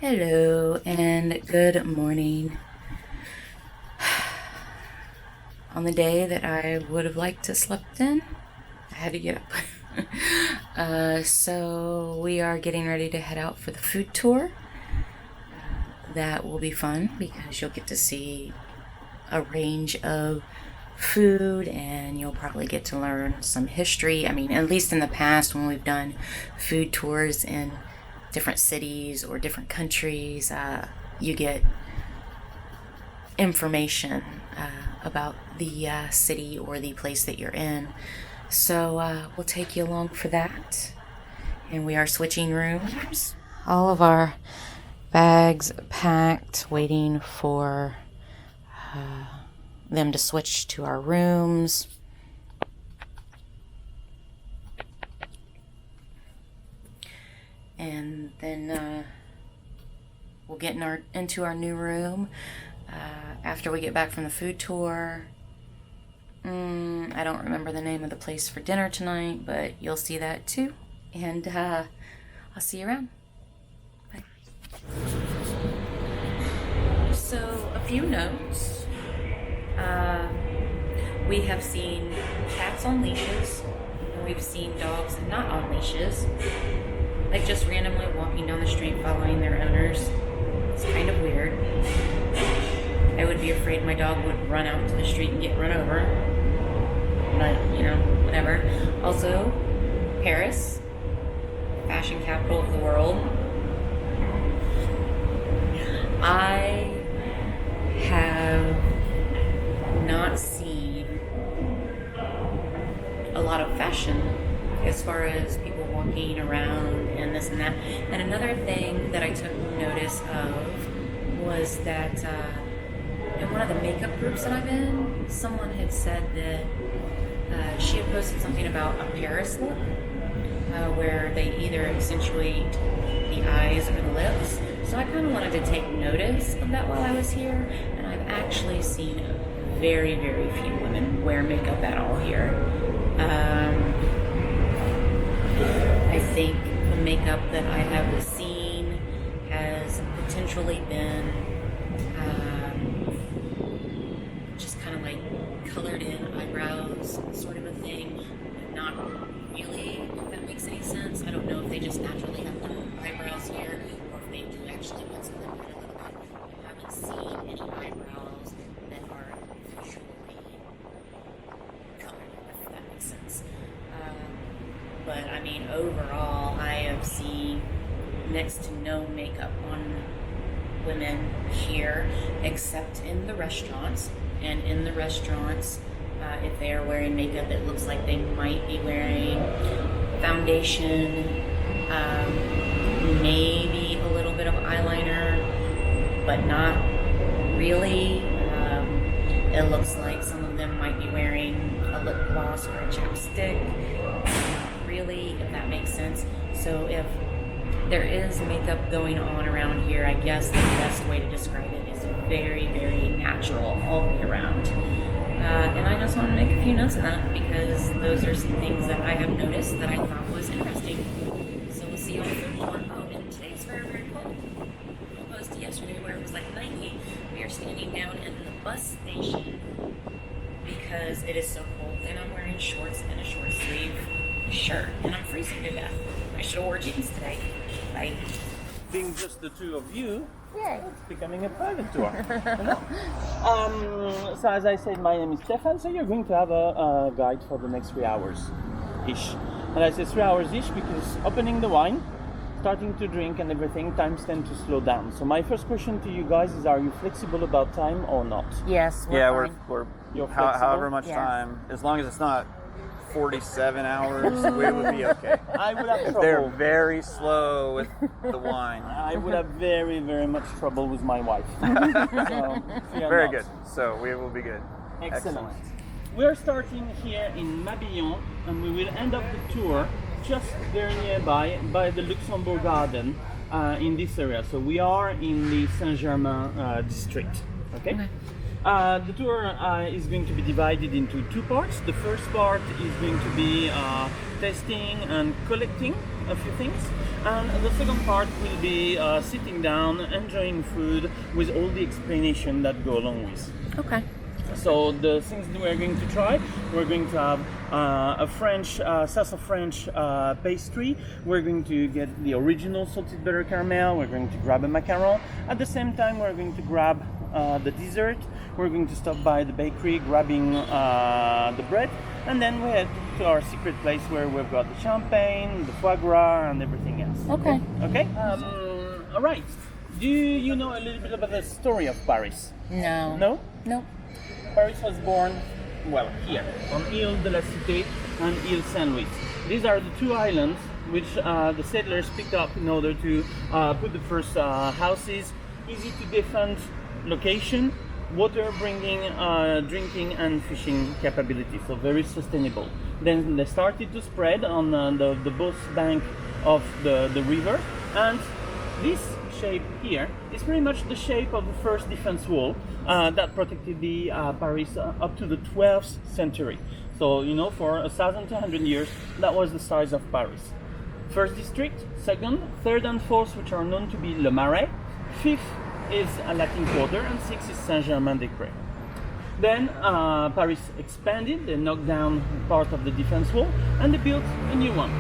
Hello and good morning. On the day that I would have liked to slept in, I had to get up. So we are getting ready to head out for the food tour. That will be fun because you'll get to see a range of food and you'll probably get to learn some history. I mean, at least in the past when we've done food tours in different cities or different countries, you get information about the city or the place that you're in. So we'll take you along for that. And we are switching rooms. All of our bags packed, waiting for them to switch to our rooms. And then we'll get into our new room after we get back from the food tour. I don't remember the name of the place for dinner tonight, but you'll see that too. And I'll see you around. Bye. So, a few notes. We have seen cats on leashes, and we've seen dogs not on leashes. Like just randomly walking down the street following their owners. It's kind of weird. I would be afraid my dog would run out into the street and get run over. But, whatever. Also, Paris, fashion capital of the world. I have not seen a lot of fashion as far as people walking around and this and that. And another thing that I took notice of was that in one of the makeup groups that I'm in, someone had said that she had posted something about a Paris look, where they either accentuate the eyes or the lips. So I kind of wanted to take notice of that while I was here, and I've actually seen very, very few women wear makeup at all here. I think the makeup that I have seen has potentially been just kind of like colored in eyebrows sort of a thing, but not really, if that makes any sense. I don't know if they just naturally have long eyebrows here or if they do actually want something a little bit. I haven't seen any eyebrows that are visually colored, if that makes sense. But I mean, overall, I have seen next to no makeup on women here, except in the restaurants. And in the restaurants, if they are wearing makeup, it looks like they might be wearing foundation, maybe a little bit of eyeliner, but not really. It looks like some of them might be wearing a lip gloss or a chapstick. Really, if that makes sense. So if there is makeup going on around here, I guess the best way to describe it is very, very natural all the way around. And I just want to make a few notes of that because those are some things that I have noticed that I thought was interesting. So we'll see you on the food tour. Oh, and today's very, very cold. Opposed to yesterday where it was like 90. We are standing down in the bus station because it is so cold, and I'm wearing shorts and a short sleeve shirt, and I'm freezing to death. I should have worn jeans today. Bye. Being just the two of you, Yeah. it's becoming a private tour. So as I said, my name is Stefan, so you're going to have a guide for the next 3 hours-ish. And I say 3 hours-ish because opening the wine, starting to drink and everything, times tend to slow down. So my first question to you guys is, are you flexible about time or not? Yes. We're You're flexible? however much Yes. time, as long as it's not 47 hours, we would be okay. I would have If they're trouble. very slow with the wine. I would have very, very much trouble with my wife. So, fear Very not. good. So we will be good. Excellent. We're starting here in Mabillon, and we will end up the tour just very nearby by the Luxembourg Garden in this area. So we are in the Saint-Germain district. Okay. The tour is going to be divided into two parts. The first part is going to be testing and collecting a few things, and the second part will be sitting down, enjoying food with all the explanation that go along with. Okay. So the things that we're going to try, we're going to have a French, salsa French pastry. We're going to get the original salted butter caramel. We're going to grab a macaron. At the same time, we're going to grab the dessert. We're going to stop by the bakery, grabbing the bread, and then we head to our secret place where we've got the champagne, the foie gras, and everything else. Okay. Okay. All right. Do you know a little bit about the story of Paris? No. No. Nope. Paris was born, well, here, on Ile de la Cité and Ile Saint-Louis. These are the two islands which the settlers picked up in order to put the first houses, easy to defend location, water bringing, drinking and fishing capability, so very sustainable. Then they started to spread on the both bank of the river, and this shape here is pretty much the shape of the first defense wall that protected the Paris up to the 12th century. So, you know, for 1,200 years, that was the size of Paris. First district, second, third and fourth, which are known to be Le Marais. Fifth is Latin Quarter, and sixth is Saint-Germain-des-Prés. Then Paris expanded, they knocked down part of the defense wall, and they built a new one.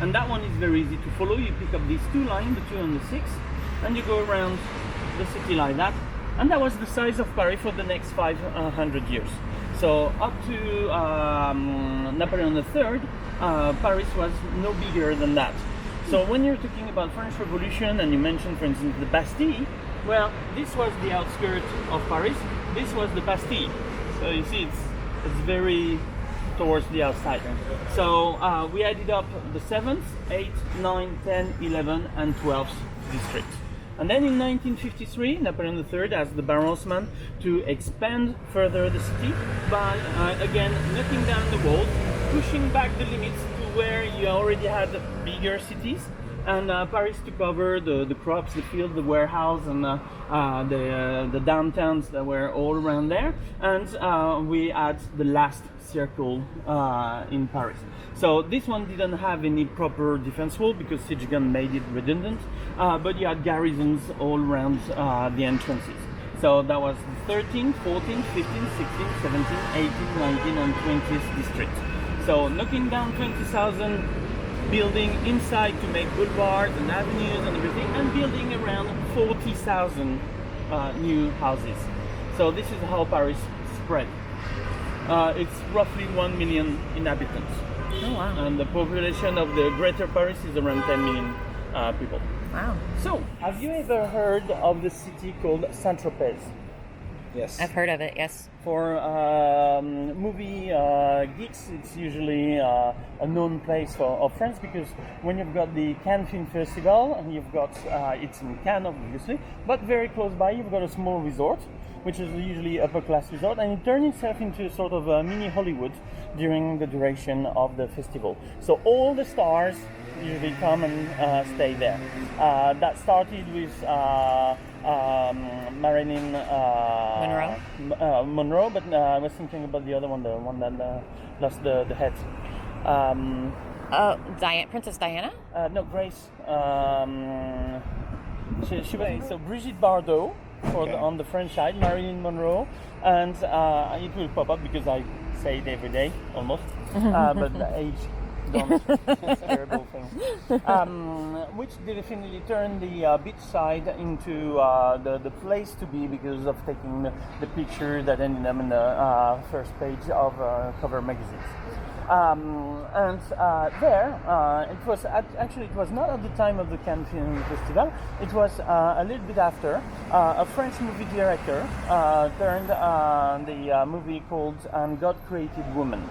And that one is very easy to follow. You pick up these two lines, the 2 and the 6, and you go around the city like that. And that was the size of Paris for the next 500 years. So up to Napoleon III, Paris was no bigger than that. So when you're talking about French Revolution and you mentioned, for instance, the Bastille, well, this was the outskirts of Paris. This was the Bastille. So you see, it's very towards the outside. So we added up the 7th, 8th, 9th, 10th, 11th, and 12th district. And then in 1953, Napoleon III asked the Baron Haussmann to expand further the city by, again, knocking down the walls, pushing back the limits to where you already had bigger cities. And Paris took over the crops, the field, the warehouse, and the downtowns that were all around there. And we had the last circle in Paris. So this one didn't have any proper defense wall because siege gun made it redundant, but you had garrisons all around the entrances. So that was the 13th, 14th, 15th, 16th, 17th, 18th, 19th, and 20th district. So knocking down 20,000 building inside to make boulevards and avenues and everything, and building around 40,000 new houses. So this is how Paris spread. It's roughly 1 million inhabitants. Oh, wow. And the population of the greater Paris is around 10 million people. Wow. So, have you ever heard of the city called Saint-Tropez? Yes. I've heard of it, yes. For movie geeks, it's usually a known place of France, because when you've got the Cannes Film Festival, and you've got, it's in Cannes obviously, but very close by you've got a small resort, which is usually upper class resort, and it turned itself into a sort of a mini Hollywood during the duration of the festival. So all the stars usually come and stay there. That started with Marilyn Monroe, but I was thinking about the other one, the one that lost the head. Princess Diana? No, Grace. She was so Brigitte Bardot on the French side, Marilyn Monroe, and it will pop up because I say it every day almost, but the age don't. It's a terrible thing. Which definitely turned the beach side into the place to be because of taking the picture that ended up in the first page of cover magazines. There, it was actually, it was not at the time of the Cannes Film Festival. It was a little bit after. A French movie director turned the movie called God Created Woman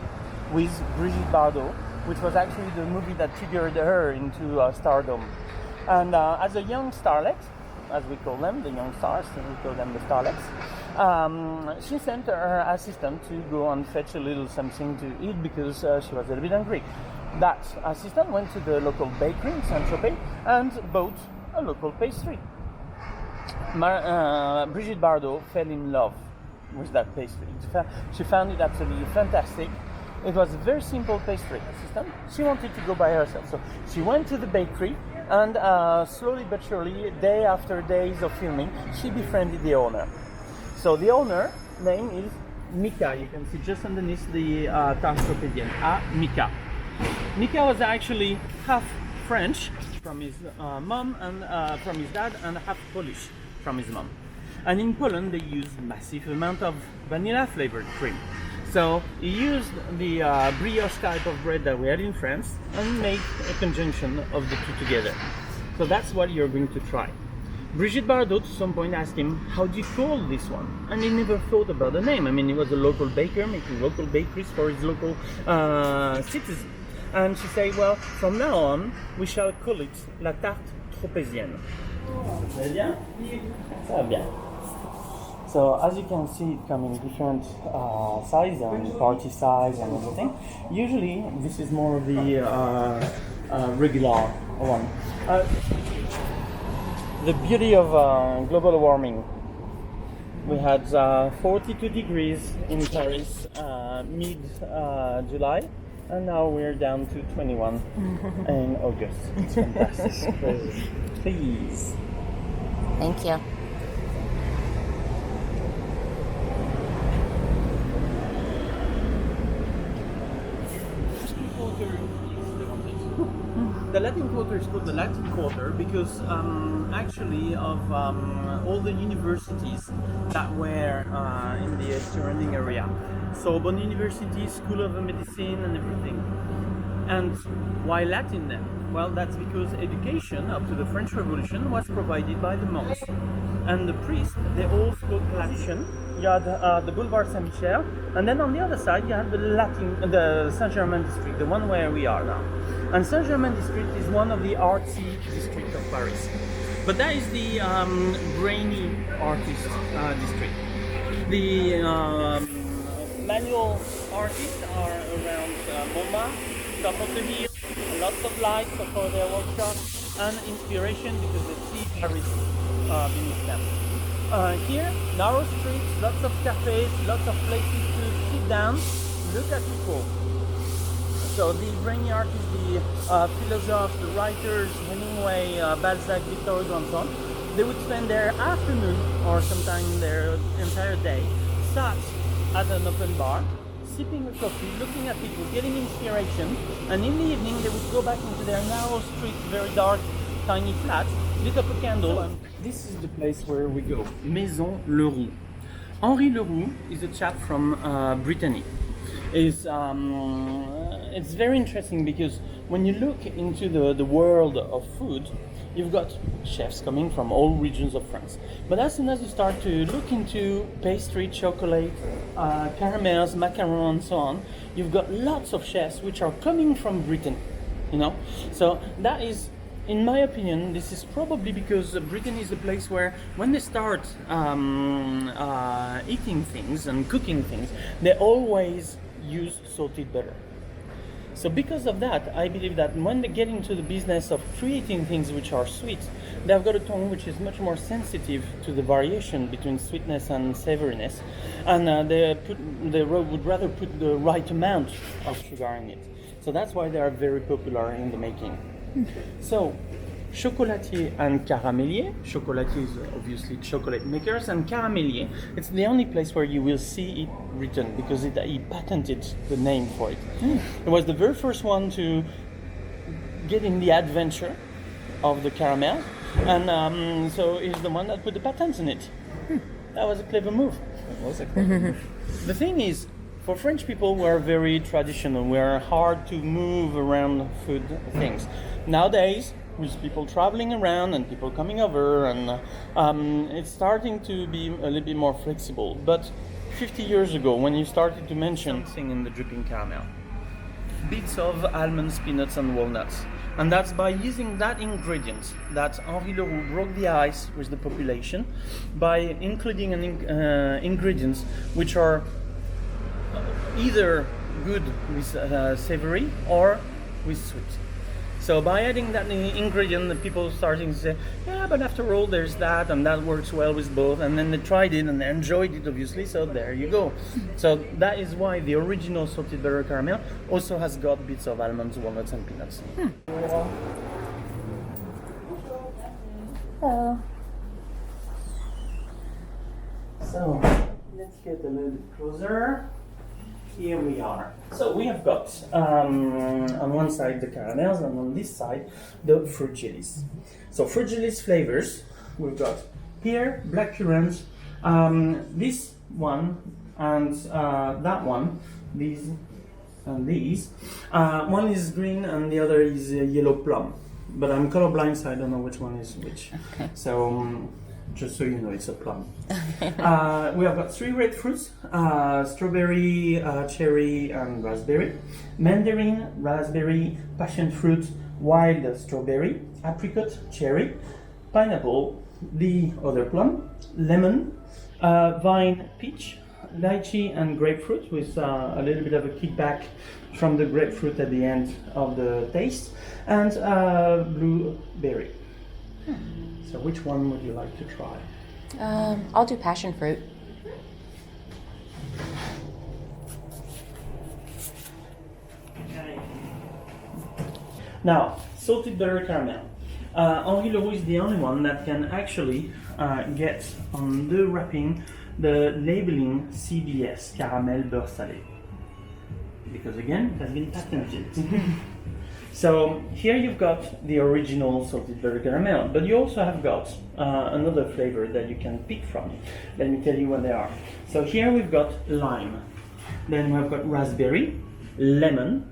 with Brigitte Bardot, which was actually the movie that triggered her into stardom. And as a young starlet, as we call them, the young stars, we call them the starlets, she sent her assistant to go and fetch a little something to eat because she was a little bit hungry. That assistant went to the local bakery in Saint-Tropez and bought a local pastry. Brigitte Bardot fell in love with that pastry. She found it absolutely fantastic. it was a very simple pastry system. She wanted to go by herself, so she went to the bakery, and slowly but surely, day after days of filming, she befriended the owner. So the owner name is Mika. You can see just underneath the tarte tropézienne. Mika. Mika was actually half French from his mom and from his dad, and half Polish from his mom. And in Poland, they use massive amount of vanilla flavored cream. So he used the brioche type of bread that we had in France and made a conjunction of the two together. So that's what you're going to try. Brigitte Bardot at some point asked him, how do you call this one? And he never thought about the name. I mean, he was a local baker making local bakeries for his local citizens. And she said, well, from now on, we shall call it la tarte tropézienne. Ça va bien? Ça va bien. So as you can see, it comes in different size and party size and everything. Usually, this is more of the regular one. The beauty of global warming. We had 42 degrees in Paris mid-July, and now we're down to 21 in August. It's fantastic. Please. Thank you. The Latin Quarter is called the Latin Quarter because actually of all the universities that were in the surrounding area. Sorbonne University, School of Medicine and everything. And why Latin then? Well, that's because education up to the French Revolution was provided by the monks. And the priests, they all spoke Latin. You had the Boulevard Saint-Michel, and then on the other side you had the Saint-Germain district, the one where we are now. And Saint-Germain district is one of the artsy districts of Paris. But that is the brainy artist district. The manual artists are around Montmartre, top of the hill, lots of lights for their workshop, and inspiration because they see Paris beneath them. Here, narrow streets, lots of cafes, lots of places to sit down, look at people. So the brainy artists, the philosophers, the writers, Hemingway, Balzac, Victor Hugo and so on, they would spend their afternoon or sometimes their entire day sat at an open bar, sipping a coffee, looking at people, getting inspiration, and in the evening they would go back into their narrow street, very dark, tiny flat, lit up a candle, and this is the place where we go, Maison Leroux. Henri Leroux is a chap from Brittany. It's very interesting because when you look into the world of food, you've got chefs coming from all regions of France. But as soon as you start to look into pastry, chocolate, caramels, macarons, and so on, you've got lots of chefs which are coming from Britain. You know, so that is, in my opinion, this is probably because Britain is the place where, when they start eating things and cooking things, they always use salted butter. So because of that, I believe that when they get into the business of creating things which are sweet, they've got a tongue which is much more sensitive to the variation between sweetness and savoriness, and they would rather put the right amount of sugar in it. So that's why they are very popular in the making. So, chocolatier and caramelier. Chocolatier is obviously chocolate makers, and caramelier, it's the only place where you will see it written because he patented the name for it. It was the very first one to get in the adventure of the caramel, and so he's the one that put the patent in it. That was a clever move. That was a clever move. The thing is, for French people, we're very traditional. We're hard to move around food things. Nowadays, with people traveling around and people coming over, and it's starting to be a little bit more flexible. But 50 years ago, when you started to mention something in the dripping caramel, bits of almonds, peanuts, and walnuts, and that's by using that ingredient that Henri Leroux broke the ice with the population by including ingredients which are either good with savory or with sweet. So by adding that ingredient, the people starting to say, yeah, but after all, there's that, and that works well with both. And then they tried it and they enjoyed it, obviously. So there you go. So that is why the original salted butter caramel also has got bits of almonds, walnuts, and peanuts. Hello. So let's get a little bit closer. Here we are. So we have got on one side the caramels and on this side the fruit jellies. So fruit jellies flavors, we've got here black currant, this one and that one, these and these. One is green and the other is yellow plum. But I'm colorblind, so I don't know which one is which. Okay. So just so you know, it's a plum. We have got 3 red fruits, strawberry, cherry, and raspberry. Mandarin, raspberry, passion fruit, wild strawberry, apricot, cherry, pineapple, the other plum, lemon, vine, peach, lychee, and grapefruit with a little bit of a kickback from the grapefruit at the end of the taste, and blueberry. So which one would you like to try? I'll do passion fruit. Okay. Now, salted butter caramel. Henri Leroux is the only one that can actually get on the wrapping the labeling CBS, caramel beurre salé. Because again, it has been patented. So here you've got the original salted butter caramel, but you also have got another flavor that you can pick from. Let me tell you what they are. So here we've got lime, then we've got raspberry, lemon,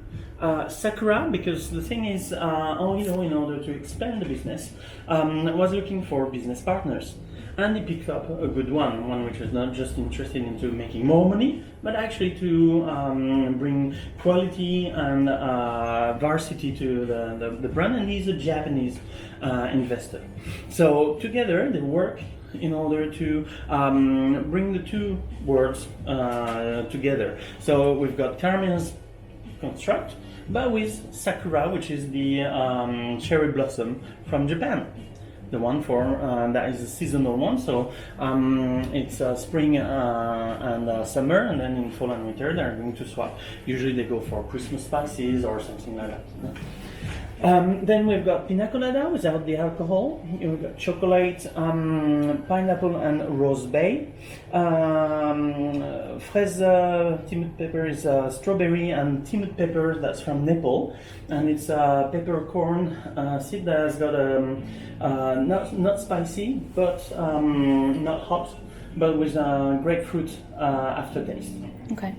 sakura, because the thing is, Henri Leroux, in order to expand the business, was looking for business partners. And he picked up a good one which was not just interested into making more money, but actually to bring quality and varsity to the brand, and he's a Japanese investor. So together they work in order to bring the two worlds together. So we've got caramel's construct, but with sakura, which is the cherry blossom from Japan. The one for that is a seasonal one, so it's spring and summer, and then in fall and winter they're going to swap. Usually they go for Christmas spices or something like that. Then we've got pina colada without the alcohol. We've got chocolate, pineapple, and rose bay. Fraise timid pepper is strawberry, and timid pepper that's from Nepal, and it's a peppercorn seed that has got not spicy but not hot, but with a grapefruit aftertaste. Okay.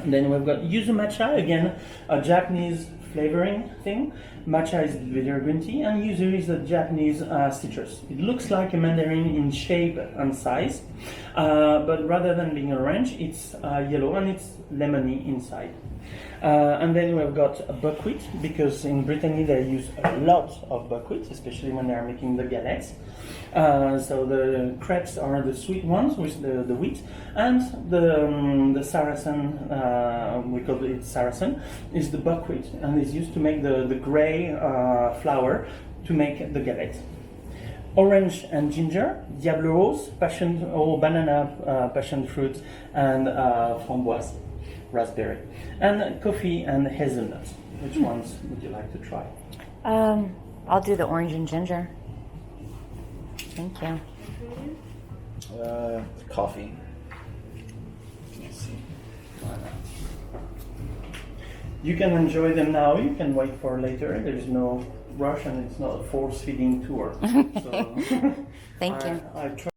And then we've got yuzu matcha, again a Japanese flavoring thing. Matcha is bitter green tea, and yuzu is a Japanese citrus. It looks like a mandarin in shape and size, but rather than being orange, it's yellow and it's lemony inside. And then we've got buckwheat, because in Brittany they use a lot of buckwheat, especially when they're making the galettes. So the crepes are the sweet ones with the wheat, and the sarrasin, we call it sarrasin, is the buckwheat, and is used to make the gray flour to make the galette. Orange and ginger, diable rose, passion or banana, passion fruit, and framboise, raspberry, and coffee and hazelnut. Which ones would you like to try? I'll do the orange and ginger. Thank you. Coffee. Let's see. You can enjoy them now. You can wait for later. There is no rush, and it's not a force-feeding tour. So Thank you. I try